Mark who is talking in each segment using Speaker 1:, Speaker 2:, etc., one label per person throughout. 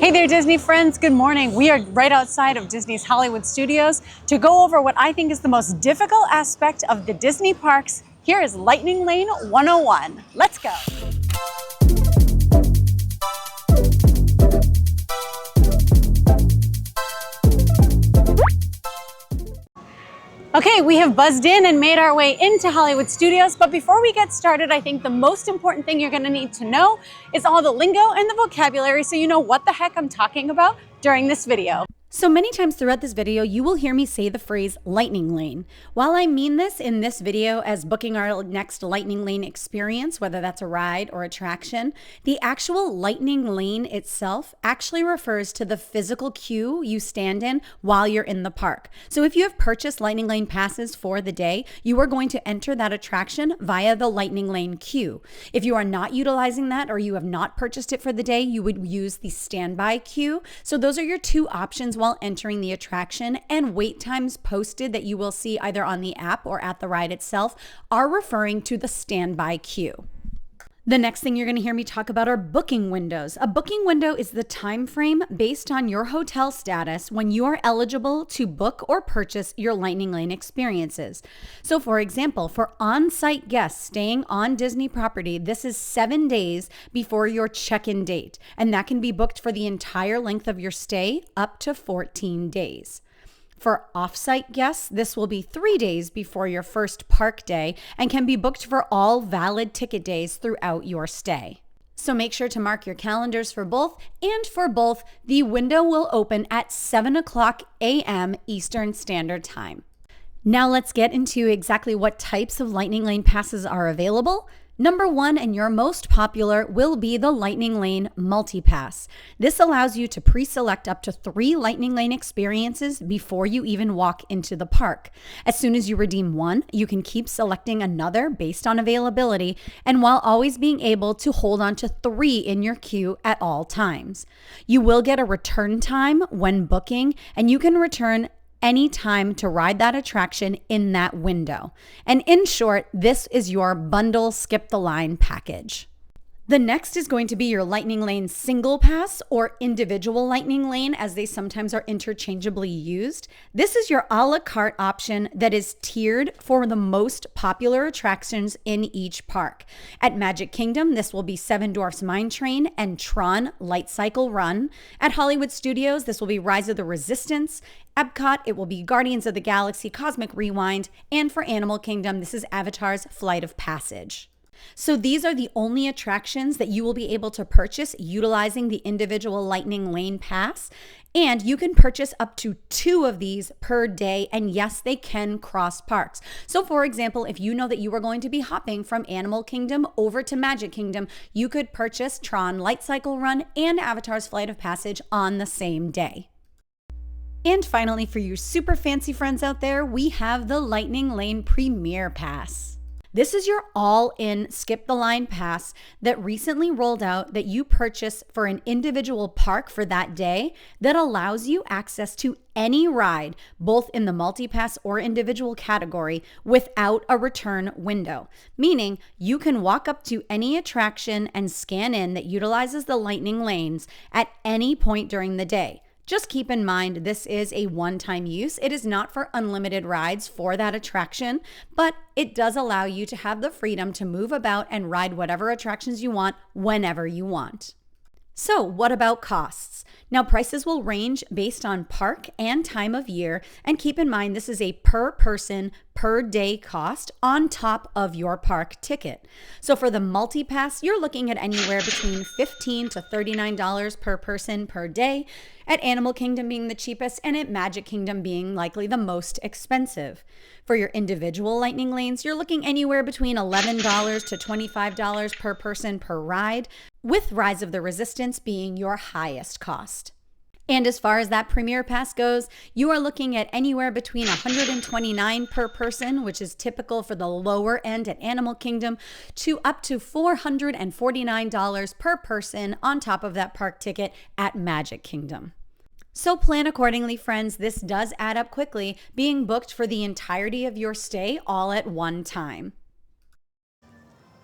Speaker 1: Hey there, Disney friends. Good morning. We are right outside of Disney's Hollywood Studios to go over what I think is the most difficult aspect of the Disney parks. Here is Lightning Lane 101. Let's go. Okay, we have buzzed in and made our way into Hollywood Studios, but before we get started, I think the most important thing you're gonna need to know is all the lingo and the vocabulary so you know what the heck I'm talking about during this video.
Speaker 2: So many times throughout this video, you will hear me say the phrase lightning lane. While I mean this in this video as booking our next lightning lane experience, whether that's a ride or attraction, the actual lightning lane itself actually refers to the physical queue you stand in while you're in the park. So if you have purchased lightning lane passes for the day, you are going to enter that attraction via the lightning lane queue. If you are not utilizing that or you have not purchased it for the day, you would use the standby queue. So those are your two options while entering the attraction, and wait times posted that you will see either on the app or at the ride itself are referring to the standby queue. The next thing you're going to hear me talk about are booking windows. A booking window is the time frame based on your hotel status when you are eligible to book or purchase your Lightning Lane experiences. So for example, for on-site guests staying on Disney property, this is 7 days before your check-in date, and that can be booked for the entire length of your stay, up to 14 days. For off-site guests, this will be 3 days before your first park day and can be booked for all valid ticket days throughout your stay. So make sure to mark your calendars for both, and for both, the window will open at 7 o'clock a.m. Eastern Standard Time. Now let's get into exactly what types of Lightning Lane passes are available. Number one, and your most popular, will be the Lightning Lane Multi-Pass. This allows you to pre-select up to 3 Lightning Lane experiences before you even walk into the park. As soon as you redeem one, you can keep selecting another based on availability, and while always being able to hold on to 3 in your queue at all times. You will get a return time when booking, and you can return any time to ride that attraction in that window. And in short, this is your bundle skip the line package. The next is going to be your Lightning Lane Single Pass, or individual Lightning Lane, as they sometimes are interchangeably used. This is your a la carte option that is tiered for the most popular attractions in each park. At Magic Kingdom, this will be Seven Dwarfs Mine Train and Tron Light Cycle Run. At Hollywood Studios, this will be Rise of the Resistance. Epcot, it will be Guardians of the Galaxy Cosmic Rewind. And for Animal Kingdom, this is Avatar's Flight of Passage. So these are the only attractions that you will be able to purchase utilizing the individual Lightning Lane Pass. And you can purchase up to 2 of these per day. And yes, they can cross parks. So for example, if you know that you are going to be hopping from Animal Kingdom over to Magic Kingdom, you could purchase Tron Light Cycle Run and Avatar's Flight of Passage on the same day. And finally, for you super fancy friends out there, we have the Lightning Lane Premier Pass. This is your all-in skip the line pass that recently rolled out that you purchase for an individual park for that day that allows you access to any ride, both in the multi-pass or individual category, without a return window. Meaning you can walk up to any attraction and scan in that utilizes the Lightning Lanes at any point during the day. Just keep in mind, this is a one-time use. It is not for unlimited rides for that attraction, but it does allow you to have the freedom to move about and ride whatever attractions you want whenever you want. So what about costs? Now, prices will range based on park and time of year, and keep in mind this is a per person, per day cost on top of your park ticket. So for the multi-pass, you're looking at anywhere between $15 to $39 per person per day, at Animal Kingdom being the cheapest, and at Magic Kingdom being likely the most expensive. For your individual Lightning Lanes, you're looking anywhere between $11 to $25 per person per ride, with Rise of the Resistance being your highest cost. And as far as that Premier Pass goes, you are looking at anywhere between $129 per person, which is typical for the lower end at Animal Kingdom, to up to $449 per person on top of that park ticket at Magic Kingdom. So plan accordingly, friends. This does add up quickly, being booked for the entirety of your stay all at one time.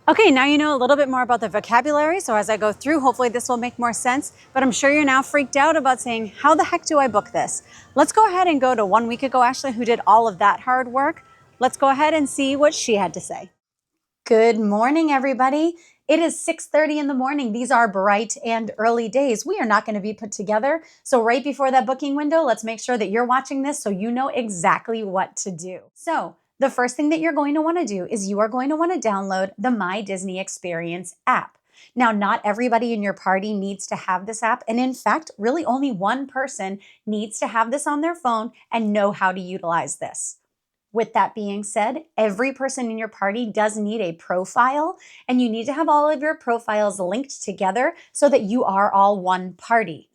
Speaker 1: Okay, now you know a little bit more about the vocabulary, so as I go through, hopefully this will make more sense, but I'm sure you're now freaked out about saying, how the heck do I book this? Let's go ahead and go to 1 week ago, Ashley, who did all of that hard work. Let's go ahead and see what she had to say.
Speaker 2: Good morning, everybody. It is 6:30 in the morning. These are bright and early days. We are not going to be put together. So right before that booking window, let's make sure that you're watching this so you know exactly what to do. So the first thing that you're going to want to do is you are going to want to download the My Disney Experience app. Now, not everybody in your party needs to have this app. And in fact, really only one person needs to have this on their phone and know how to utilize this. With that being said, every person in your party does need a profile, and you need to have all of your profiles linked together so that you are all one party.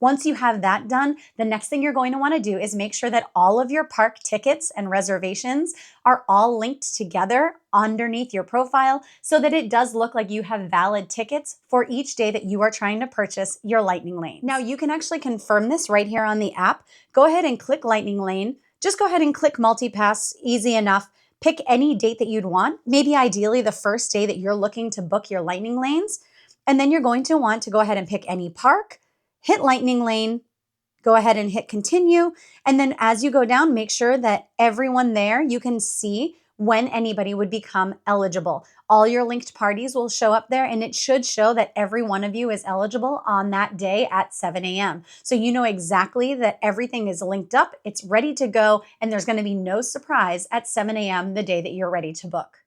Speaker 2: Once you have that done, the next thing you're going to want to do is make sure that all of your park tickets and reservations are all linked together underneath your profile so that it does look like you have valid tickets for each day that you are trying to purchase your Lightning Lane. Now, you can actually confirm this right here on the app. Go ahead and click Lightning Lane. Just go ahead and click Multipass, easy enough. Pick any date that you'd want, maybe ideally the first day that you're looking to book your Lightning Lanes. And then you're going to want to go ahead and pick any park, hit Lightning Lane, go ahead and hit continue. And then as you go down, make sure that everyone there, you can see when anybody would become eligible. All your linked parties will show up there, and it should show that every one of you is eligible on that day at 7 a.m. So you know exactly that everything is linked up, it's ready to go, and there's going to be no surprise at 7 a.m. the day that you're ready to book.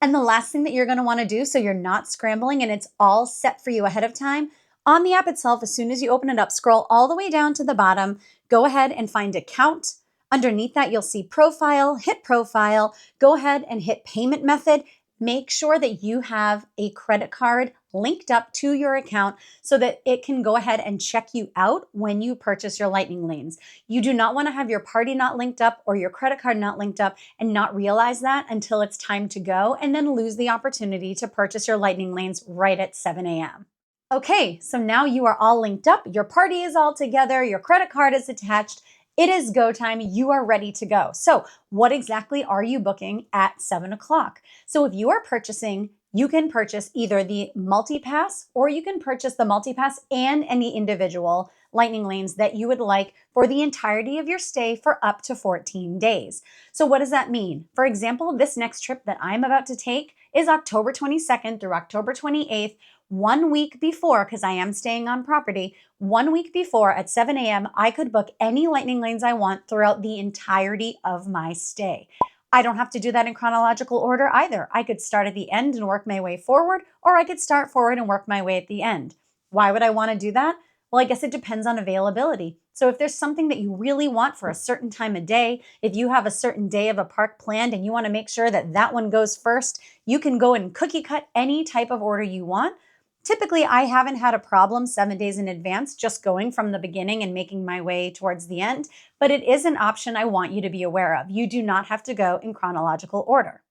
Speaker 2: And the last thing that you're going to want to do so you're not scrambling and it's all set for you ahead of time, on the app itself, as soon as you open it up, scroll all the way down to the bottom, go ahead and find account. Underneath that, you'll see profile, hit profile, go ahead and hit payment method. Make sure that you have a credit card linked up to your account so that it can go ahead and check you out when you purchase your Lightning Lanes. You do not want to have your party not linked up or your credit card not linked up and not realize that until it's time to go and then lose the opportunity to purchase your Lightning Lanes right at 7 a.m. Okay, so now you are all linked up, your party is all together, your credit card is attached, it is go time, you are ready to go. So what exactly are you booking at 7 o'clock? So if you are purchasing, you can purchase either the multi-pass or you can purchase the multi-pass and any individual Lightning Lanes that you would like for the entirety of your stay for up to 14 days. So what does that mean? For example, this next trip that I'm about to take is October 22nd through October 28th, 1 week before, because I am staying on property, 1 week before at 7 a.m., I could book any Lightning Lanes I want throughout the entirety of my stay. I don't have to do that in chronological order either. I could start at the end and work my way forward, or I could start forward and work my way at the end. Why would I want to do that? Well, I guess it depends on availability. So if there's something that you really want for a certain time of day, if you have a certain day of a park planned and you want to make sure that that one goes first, you can go and cookie cut any type of order you want. Typically, I haven't had a problem 7 days in advance just going from the beginning and making my way towards the end, but it is an option I want you to be aware of. You do not have to go in chronological order.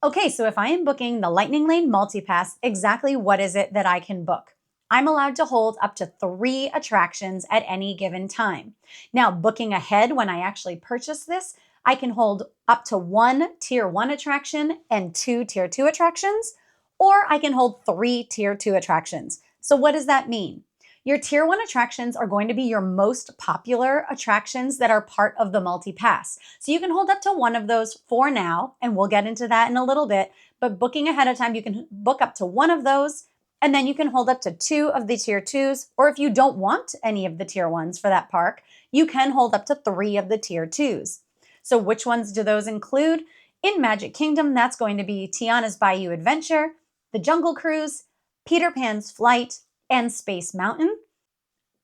Speaker 2: Okay, so if I am booking the Lightning Lane Multipass, exactly what is it that I can book? I'm allowed to hold up to 3 attractions at any given time. Now, booking ahead when I actually purchase this, I can hold up to 1 Tier 1 attraction and 2 Tier 2 attractions, or I can hold 3 Tier 2 attractions. So what does that mean? Your Tier 1 attractions are going to be your most popular attractions that are part of the multi-pass. So you can hold up to 1 of those for now, and we'll get into that in a little bit, but booking ahead of time, you can book up to 1 of those, and then you can hold up to 2 of the Tier 2s, or if you don't want any of the Tier 1s for that park, you can hold up to 3 of the Tier 2s. So which ones do those include? In Magic Kingdom, that's going to be Tiana's Bayou Adventure, the Jungle Cruise, Peter Pan's Flight, and Space Mountain.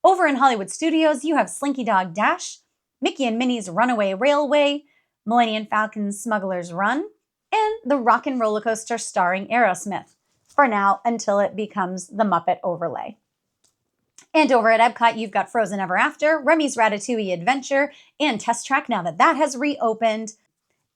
Speaker 2: Over in Hollywood Studios, you have Slinky Dog Dash, Mickey and Minnie's Runaway Railway, Millennium Falcon's Smuggler's Run, and the Rockin' Roller Coaster starring Aerosmith, for now until it becomes the Muppet overlay. And over at Epcot, you've got Frozen Ever After, Remy's Ratatouille Adventure, and Test Track now that that has reopened.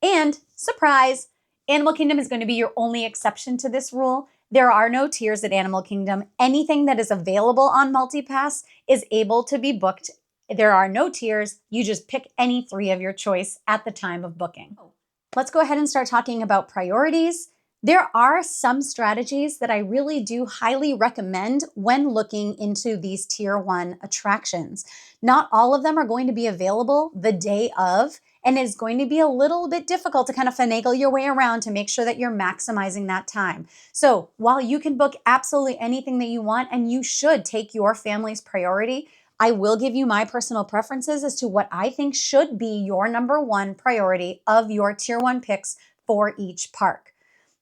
Speaker 2: And surprise, Animal Kingdom is going to be your only exception to this rule. There are no tiers at Animal Kingdom. Anything that is available on MultiPass is able to be booked. There are no tiers. You just pick any 3 of your choice at the time of booking. Let's go ahead and start talking about priorities. There are some strategies that I really do highly recommend when looking into these tier 1 attractions. Not all of them are going to be available the day of, and it's going to be a little bit difficult to kind of finagle your way around to make sure that you're maximizing that time. So while you can book absolutely anything that you want, and you should take your family's priority, I will give you my personal preferences as to what I think should be your number 1 priority of your tier 1 picks for each park.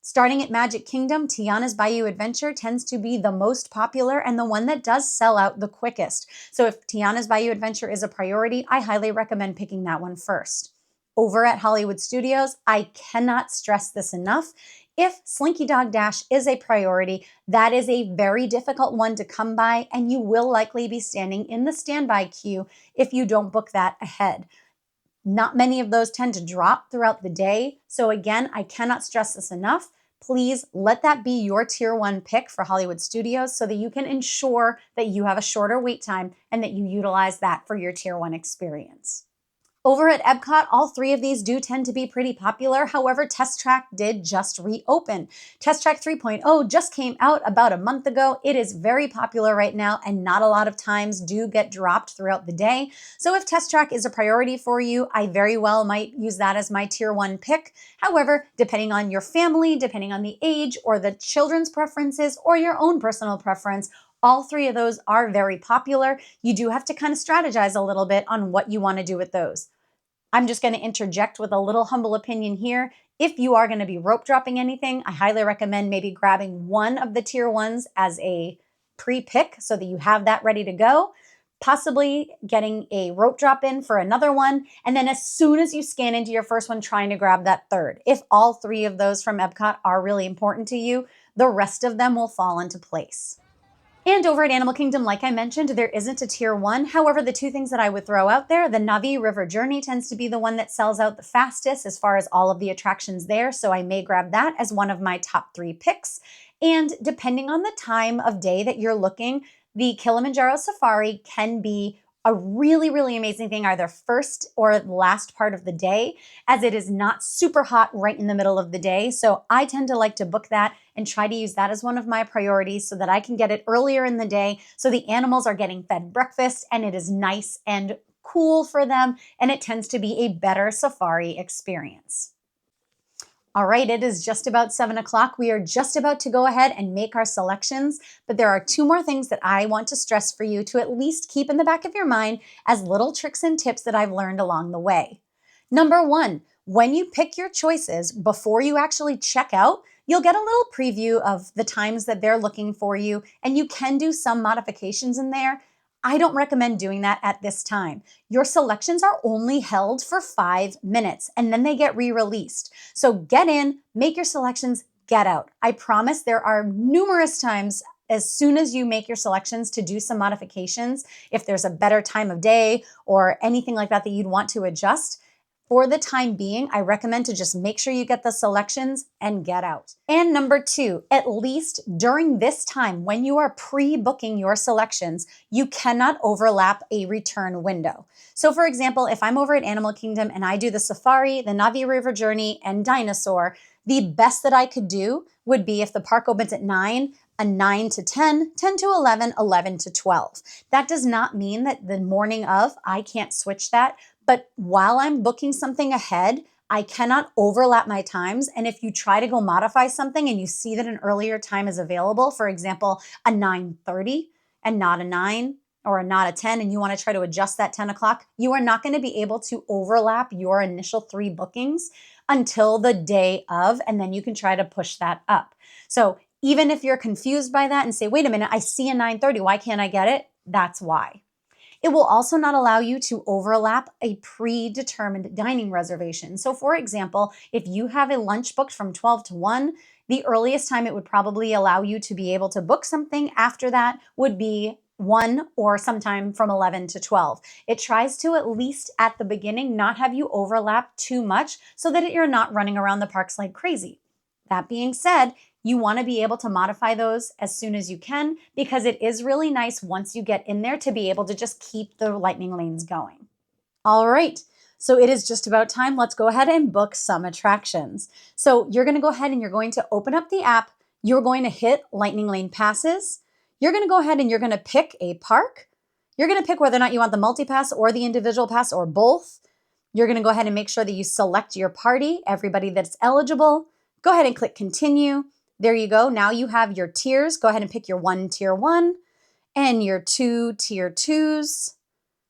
Speaker 2: Starting at Magic Kingdom, Tiana's Bayou Adventure tends to be the most popular and the one that does sell out the quickest. So if Tiana's Bayou Adventure is a priority, I highly recommend picking that one first. Over at Hollywood Studios, I cannot stress this enough. If Slinky Dog Dash is a priority, that is a very difficult one to come by, and you will likely be standing in the standby queue if you don't book that ahead. Not many of those tend to drop throughout the day. So again, I cannot stress this enough. Please let that be your tier 1 pick for Hollywood Studios so that you can ensure that you have a shorter wait time and that you utilize that for your tier 1 experience. Over at Epcot, all 3 of these do tend to be pretty popular. However, Test Track did just reopen. Test Track 3.0 just came out about a month ago. It is very popular right now, and not a lot of times do get dropped throughout the day. So if Test Track is a priority for you, I very well might use that as my tier 1 pick. However, depending on your family, depending on the age or the children's preferences or your own personal preference, all 3 of those are very popular. You do have to kind of strategize a little bit on what you want to do with those. I'm just going to interject with a little humble opinion here. If you are going to be rope dropping anything, I highly recommend maybe grabbing one of the tier 1s as a pre-pick so that you have that ready to go. Possibly getting a rope drop in for another one. And then as soon as you scan into your first one, trying to grab that third. If all 3 of those from Epcot are really important to you, the rest of them will fall into place. And over at Animal Kingdom, like I mentioned, there isn't a tier 1. However, the 2 things that I would throw out there, the Navi River Journey tends to be the one that sells out the fastest as far as all of the attractions there. So I may grab that as one of my top 3 picks. And depending on the time of day that you're looking, the Kilimanjaro Safari can be a really, really amazing thing either first or last part of the day, as it is not super hot right in the middle of the day. So I tend to like to book that and try to use that as one of my priorities so that I can get it earlier in the day so the animals are getting fed breakfast and it is nice and cool for them, and it tends to be a better safari experience. All right, it is just about 7 o'clock. We are just about to go ahead and make our selections, but there are 2 more things that I want to stress for you to at least keep in the back of your mind as little tricks and tips that I've learned along the way. Number 1, when you pick your choices before you actually check out, you'll get a little preview of the times that they're looking for you, and you can do some modifications in there. I don't recommend doing that at this time. Your selections are only held for 5 minutes and then they get re-released. So get in, make your selections, get out. I promise there are numerous times as soon as you make your selections to do some modifications, if there's a better time of day or anything like that that you'd want to adjust. For the time being, I recommend to just make sure you get the selections and get out. And number 2, at least during this time when you are pre-booking your selections, you cannot overlap a return window. So for example, if I'm over at Animal Kingdom and I do the Safari, the Navi River Journey, and Dinosaur, the best that I could do would be if the park opens at 9, a 9 to 10, 10 to 11, 11 to 12. That does not mean that the morning of I can't switch that. But while I'm booking something ahead, I cannot overlap my times. And if you try to go modify something and you see that an earlier time is available, for example, a 9:30 and not a 9 or not a 10, and you want to try to adjust that 10 o'clock, you are not going to be able to overlap your initial 3 bookings until the day of, and then you can try to push that up. So even if you're confused by that and say, wait a minute, I see a 9:30, why can't I get it? That's why. It will also not allow you to overlap a predetermined dining reservation. So for example, if you have a lunch booked from 12 to 1, the earliest time it would probably allow you to be able to book something after that would be 1 or sometime from 11 to 12. It tries to, at least at the beginning, not have you overlap too much so that you're not running around the parks like crazy. That being said, you want to be able to modify those as soon as you can, because it is really nice once you get in there to be able to just keep the lightning lanes going. All right, So it is just about time. Let's go ahead and book some attractions. So you're going to go ahead and you're going to open up the app. You're going to hit Lightning Lane Passes. You're going to go ahead and you're going to pick a park. You're going to pick whether or not you want the multi-pass or the individual pass or both. You're going to go ahead and make sure that you select your party, everybody that's eligible. Go ahead and click continue. There you go. Now you have your tiers. Go ahead and pick your 1 tier 1 and your 2 tier 2s,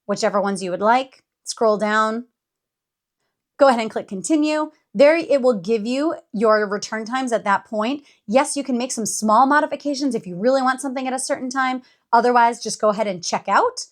Speaker 2: whichever ones you would like. Scroll down. Go ahead and click continue. There it will give you your return times at that point. Yes, you can make some small modifications if you really want something at a certain time. Otherwise, just go ahead and check out.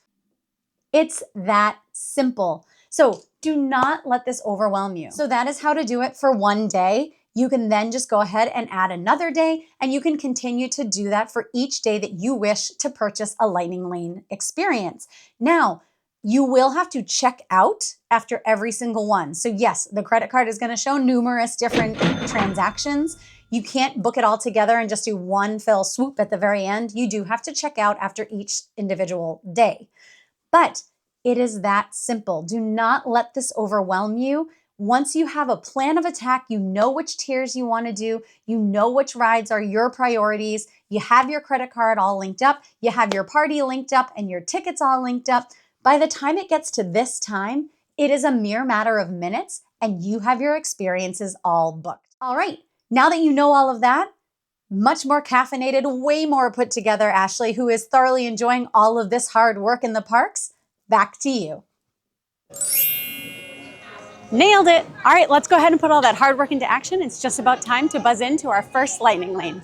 Speaker 2: It's that simple. So do not let this overwhelm you. So that is how to do it for one day. You can then just go ahead and add another day, and you can continue to do that for each day that you wish to purchase a Lightning Lane experience. Now, you will have to check out after every single one. So yes, the credit card is going to show numerous different transactions. You can't book it all together and just do one fell swoop at the very end. You do have to check out after each individual day. But it is that simple. Do not let this overwhelm you. Once you have a plan of attack, you know which tiers you want to do, you know which rides are your priorities, you have your credit card all linked up, you have your party linked up, and your tickets all linked up. By the time it gets to this time, it is a mere matter of minutes, and you have your experiences all booked. All right, now that you know all of that, much more caffeinated, way more put together, Ashley, who is thoroughly enjoying all of this hard work in the parks. Back to you.
Speaker 1: Nailed it. All right, let's go ahead and put all that hard work into action. It's just about time to buzz into our first Lightning Lane.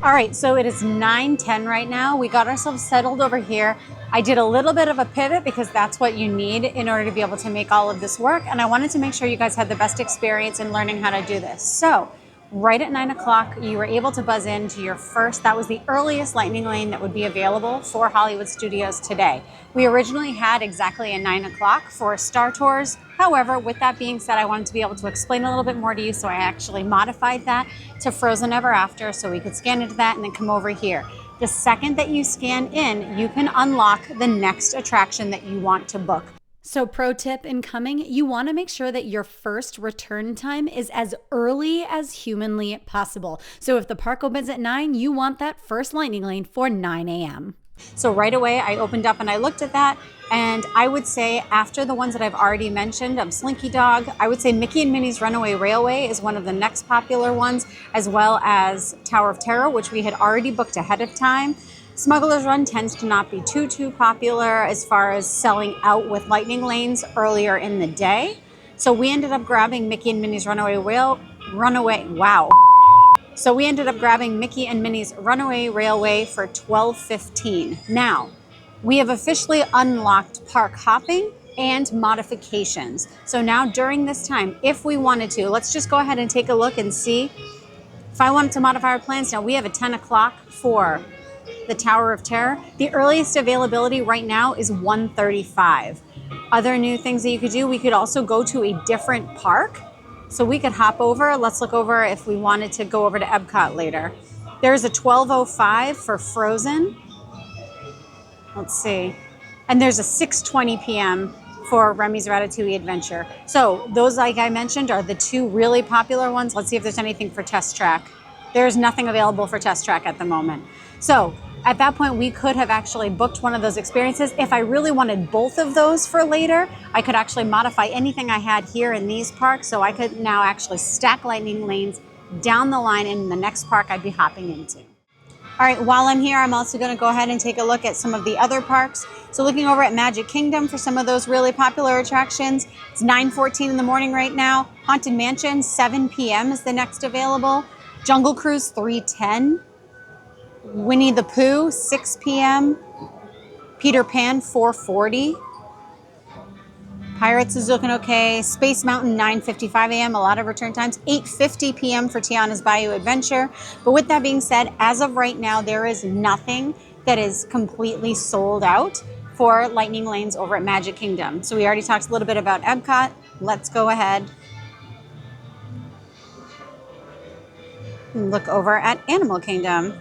Speaker 1: All right, so it is 9:10 right now. We got ourselves settled over here. I did a little bit of a pivot because that's what you need in order to be able to make all of this work. And I wanted to make sure you guys had the best experience in learning how to do this. So right at 9 o'clock, you were able to buzz into your first, that was the earliest Lightning Lane that would be available for Hollywood Studios today. We originally had exactly a 9 o'clock for Star Tours. However, with that being said, I wanted to be able to explain a little bit more to you, so I actually modified that to Frozen Ever After so we could scan into that and then come over here. The second that you scan in, you can unlock the next attraction that you want to book.
Speaker 2: So pro tip incoming, you want to make sure that your first return time is as early as humanly possible. So if the park opens at 9, you want that first Lightning Lane for 9 a.m.
Speaker 1: So right away, I opened up and I looked at that, and I would say after the ones that I've already mentioned of Slinky Dog, I would say Mickey and Minnie's Runaway Railway is one of the next popular ones, as well as Tower of Terror, which we had already booked ahead of time. Smuggler's Run tends to not be too popular as far as selling out with Lightning Lanes earlier in the day. So we ended up grabbing Mickey and Minnie's So we ended up grabbing Mickey and Minnie's Runaway Railway for $12.15. Now, we have officially unlocked park hopping and modifications. So now during this time, if we wanted to, let's just go ahead and take a look and see if I wanted to modify our plans. Now we have a 10 o'clock for the Tower of Terror. The earliest availability right now is 1:35. Other new things that you could do, we could also go to a different park. So we could hop over. Let's look over if we wanted to go over to Epcot later. There's a 12:05 for Frozen. Let's see. And there's a 6:20 p.m. for Remy's Ratatouille Adventure. So those, like I mentioned, are the two really popular ones. Let's see if there's anything for Test Track. There's nothing available for Test Track at the moment. So at that point, we could have actually booked one of those experiences. If I really wanted both of those for later, I could actually modify anything I had here in these parks. So I could now actually stack Lightning Lanes down the line in the next park I'd be hopping into. All right, while I'm here, I'm also going to go ahead and take a look at some of the other parks. So looking over at Magic Kingdom for some of those really popular attractions. It's 9:14 in the morning right now. Haunted Mansion, 7 p.m. is the next available. Jungle Cruise, 3:10. Winnie the Pooh, 6 p.m. Peter Pan, 4:40. Pirates is looking okay. Space Mountain, 9:55 a.m. A lot of return times. 8:50 p.m. for Tiana's Bayou Adventure. But with that being said, as of right now, there is nothing that is completely sold out for Lightning Lanes over at Magic Kingdom. So we already talked a little bit about Epcot. Let's go ahead and look over at Animal Kingdom.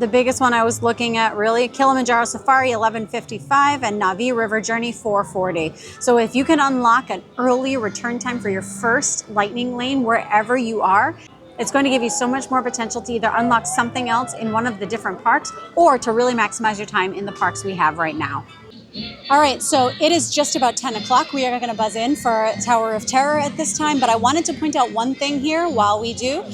Speaker 1: The biggest one I was looking at really, Kilimanjaro Safari 11:55 and Navi River Journey 4:40. So if you can unlock an early return time for your first lightning lane wherever you are, it's going to give you so much more potential to either unlock something else in one of the different parks or to really maximize your time in the parks we have right now. All right, so it is just about 10 o'clock. We are going to buzz in for Tower of Terror at this time, but I wanted to point out one thing here while we do.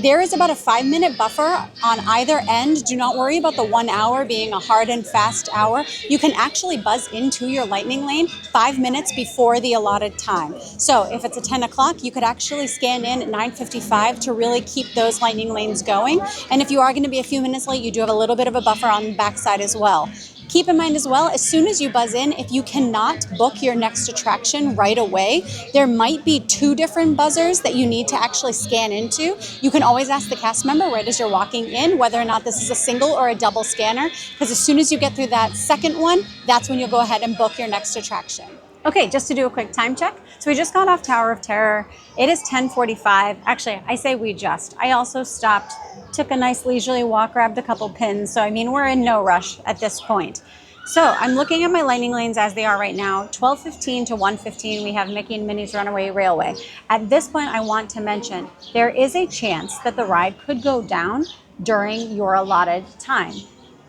Speaker 1: There is about a 5-minute buffer on either end. Do not worry about the 1 hour being a hard and fast hour. You can actually buzz into your lightning lane 5 minutes before the allotted time. So if it's a 10 o'clock, you could actually scan in at 9:55 to really keep those lightning lanes going. And if you are going to be a few minutes late, you do have a little bit of a buffer on the backside as well. Keep in mind as well, as soon as you buzz in, if you cannot book your next attraction right away, there might be 2 different buzzers that you need to actually scan into. You can always ask the cast member right as you're walking in whether or not this is a single or a double scanner, because as soon as you get through that second one, that's when you'll go ahead and book your next attraction. Okay, just to do a quick time check. So we just got off Tower of Terror. It is 10:45. Actually, I say we just. I also stopped, took a nice leisurely walk, grabbed a couple pins. So, I mean, we're in no rush at this point. So I'm looking at my lightning lanes as they are right now. 12:15 to 1:15, we have Mickey and Minnie's Runaway Railway. At this point, I want to mention there is a chance that the ride could go down during your allotted time.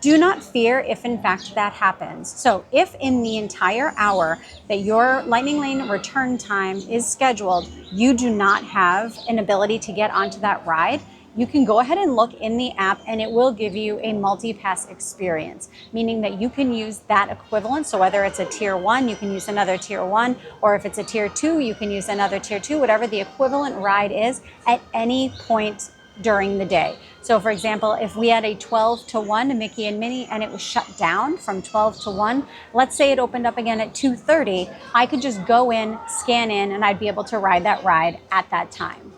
Speaker 1: Do not fear if in fact that happens. So if in the entire hour that your lightning lane return time is scheduled, you do not have an ability to get onto that ride, you can go ahead and look in the app and it will give you a multi-pass experience, meaning that you can use that equivalent. So whether it's a tier 1, you can use another tier 1, or if it's a tier 2, you can use another tier 2, whatever the equivalent ride is at any point during the day. So for example, if we had a 12 to 1 Mickey and Minnie and it was shut down from 12 to 1, let's say it opened up again at 2:30, I could just go in, scan in, and I'd be able to ride that ride at that time.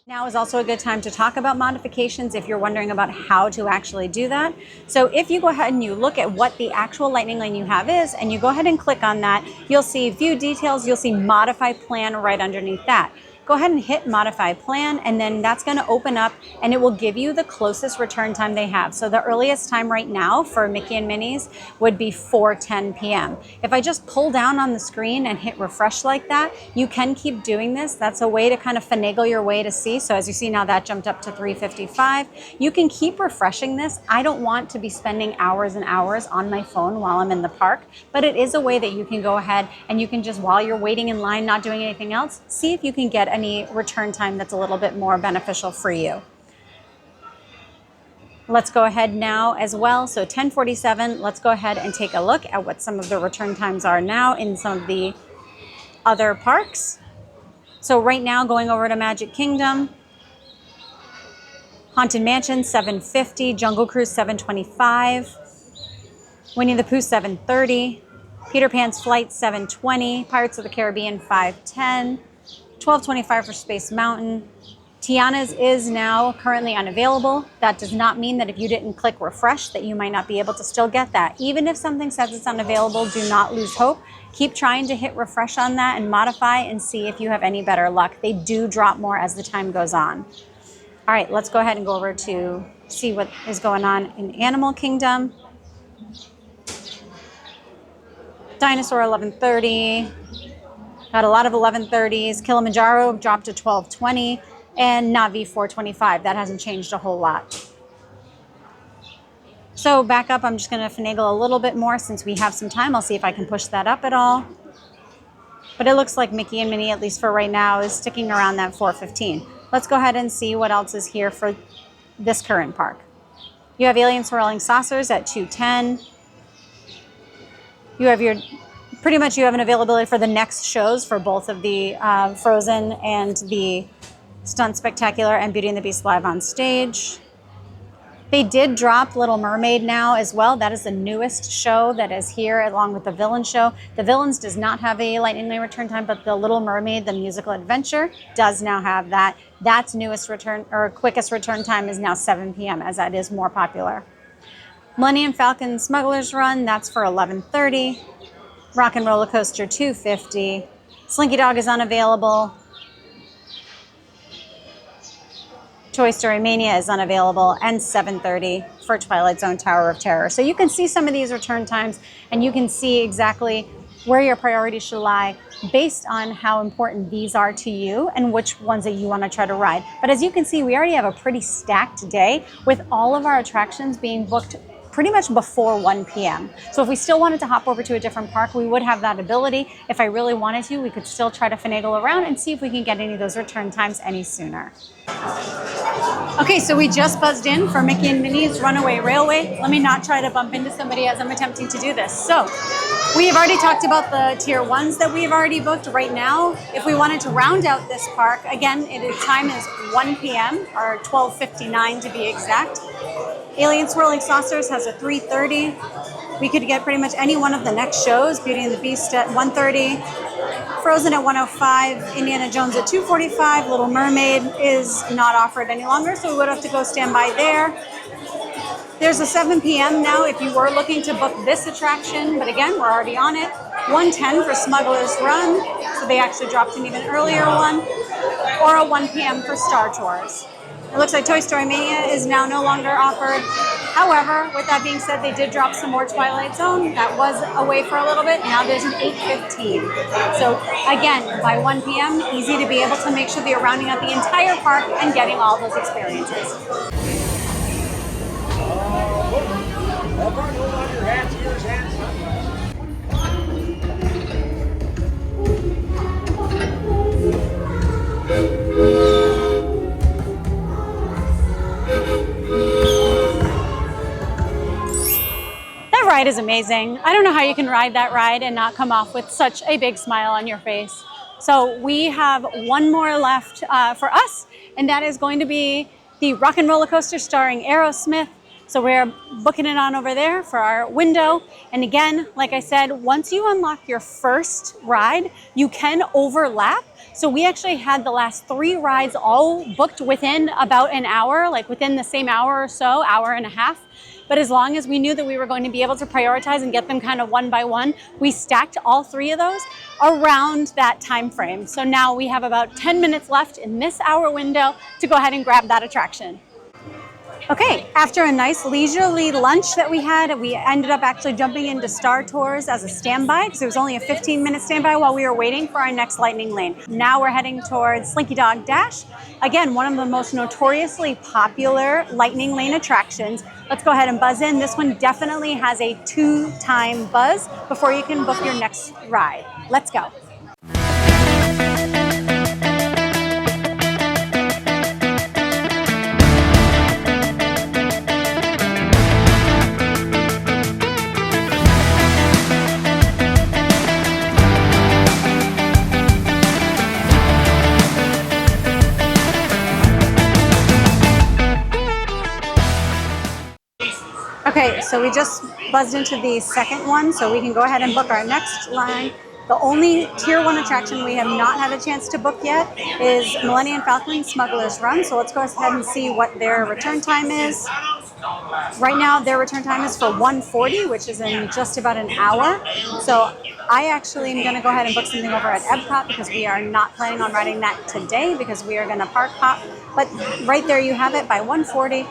Speaker 1: Now is also a good time to talk about modifications if you're wondering about how to actually do that. So if you go ahead and you look at what the actual lightning lane you have is, and you go ahead and click on that, you'll see view details, you'll see modify plan right underneath that. Go ahead and hit modify plan, and then that's going to open up and it will give you the closest return time they have. So the earliest time right now for Mickey and Minnie's would be 4:10 p.m. If I just pull down on the screen and hit refresh like that, you can keep doing this. That's a way to kind of finagle your way to see. So as you see now, that jumped up to 3:55. You can keep refreshing this. I don't want to be spending hours and hours on my phone while I'm in the park, but it is a way that you can go ahead and you can just, while you're waiting in line, not doing anything else, see if you can get any return time that's a little bit more beneficial for you. Let's go ahead now as well. So 10:47, let's go ahead and take a look at what some of the return times are now in some of the other parks. So right now, going over to Magic Kingdom, Haunted Mansion 7:50, Jungle Cruise 7:25, Winnie the Pooh 7:30, Peter Pan's Flight 7:20, Pirates of the Caribbean 5:10, 12:25 for Space Mountain. Tiana's is now currently unavailable. That does not mean that if you didn't click refresh that you might not be able to still get that. Even if something says it's unavailable, do not lose hope. Keep trying to hit refresh on that and modify and see if you have any better luck. They do drop more as the time goes on. All right, let's go ahead and go over to see what is going on in Animal Kingdom. Dinosaur 11:30. Got a lot of 11:30s. Kilimanjaro dropped to 12:20, and Navi 4:25. That hasn't changed a whole lot. So back up, I'm just going to finagle a little bit more since we have some time. I'll see if I can push that up at all. But it looks like Mickey and Minnie, at least for right now, is sticking around that 4:15. Let's go ahead and see what else is here for this current park. You have Alien Swirling Saucers at 2:10. You have your... Pretty much you have an availability for the next shows for both of the Frozen and the Stunt Spectacular and Beauty and the Beast live on stage. They did drop Little Mermaid now as well. That is the newest show that is here along with the Villain show. The Villains does not have a lightning lane return time, but the Little Mermaid, the musical adventure, does now have that. That's newest return or quickest return time is now 7 p.m. as that is more popular. Millennium Falcon Smuggler's Run, that's for 11:30. Rock and Roller Coaster 2:50. Slinky Dog is unavailable. Toy Story Mania is unavailable, and 7:30 for Twilight Zone Tower of Terror. So you can see some of these return times, and you can see exactly where your priorities should lie based on how important these are to you and which ones that you want to try to ride. But as you can see, we already have a pretty stacked day with all of our attractions being booked pretty much before 1 p.m. So if we still wanted to hop over to a different park, we would have that ability. If I really wanted to, we could still try to finagle around and see if we can get any of those return times any sooner. Okay, so we just buzzed in for Mickey and Minnie's Runaway Railway. Let me not try to bump into somebody as I'm attempting to do this. So we have already talked about the tier 1s that we've already booked. Right now, if we wanted to round out this park, again, time is 1 p.m. or 12:59 to be exact. Alien Swirling Saucers has a 3:30. We could get pretty much any one of the next shows. Beauty and the Beast at 1:30. Frozen at 1:05. Indiana Jones at 2:45. Little Mermaid is not offered any longer, so we would have to go stand by there. There's a 7 p.m. now if you were looking to book this attraction, but again, we're already on it. 1:10 for Smuggler's Run, so they actually dropped an even earlier one. Or a 1 p.m. for Star Tours. It looks like Toy Story Mania is now no longer offered. However, with that being said, they did drop some more Twilight Zone. That was away for a little bit. Now there's an 8:15. So again, by 1 p.m., easy to be able to make sure that you're rounding out the entire park and getting all those experiences.
Speaker 3: Hold on your hats, ears, hands.
Speaker 1: That ride is amazing. I don't know how you can ride that ride and not come off with such a big smile on your face. So we have one more left for us, and that is going to be the Rock and Roller Coaster starring Aerosmith. So we're booking it on over there for our window. And again, like I said, once you unlock your first ride, you can overlap. So we actually had the last 3 rides all booked within about an hour, like within the same hour or so, hour and a half. But as long as we knew that we were going to be able to prioritize and get them kind of one by one, we stacked all 3 of those around that time frame. So now we have about 10 minutes left in this hour window to go ahead and grab that attraction. Okay, after a nice leisurely lunch that we had, we ended up actually jumping into Star Tours as a standby because it was only a 15-minute standby while we were waiting for our next lightning lane. Now we're heading towards Slinky Dog Dash. Again, one of the most notoriously popular lightning lane attractions. Let's go ahead and buzz in. This one definitely has a 2-time buzz before you can book your next ride. Let's go. Okay, so we just buzzed into the second one, so we can go ahead and book our next line. The only Tier 1 attraction we have not had a chance to book yet is Millennium Falcon Smuggler's Run, so let's go ahead and see what their return time is. Right now, their return time is for 1:40, which is in just about an hour. So I actually am going to go ahead and book something over at Epcot because we are not planning on riding that today because we are going to park hop. But right there you have it, by 1:40.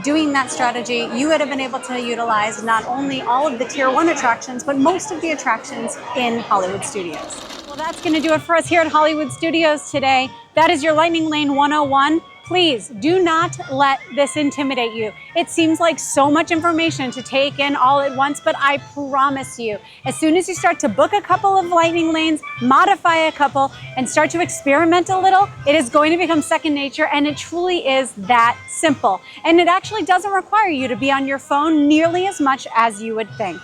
Speaker 1: Doing that strategy, you would have been able to utilize not only all of the Tier 1 attractions, but most of the attractions in Hollywood Studios. Well, that's going to do it for us here at Hollywood Studios today. That is your Lightning Lane 101. Please do not let this intimidate you. It seems like so much information to take in all at once, but I promise you, as soon as you start to book a couple of lightning lanes, modify a couple, and start to experiment a little, it is going to become second nature, and it truly is that simple. And it actually doesn't require you to be on your phone nearly as much as you would think.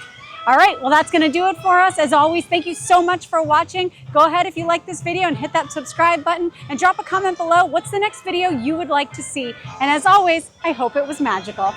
Speaker 1: All right, well, that's gonna do it for us. As always, thank you so much for watching. Go ahead if you like this video and hit that subscribe button and drop a comment below. What's the next video you would like to see? And as always, I hope it was magical.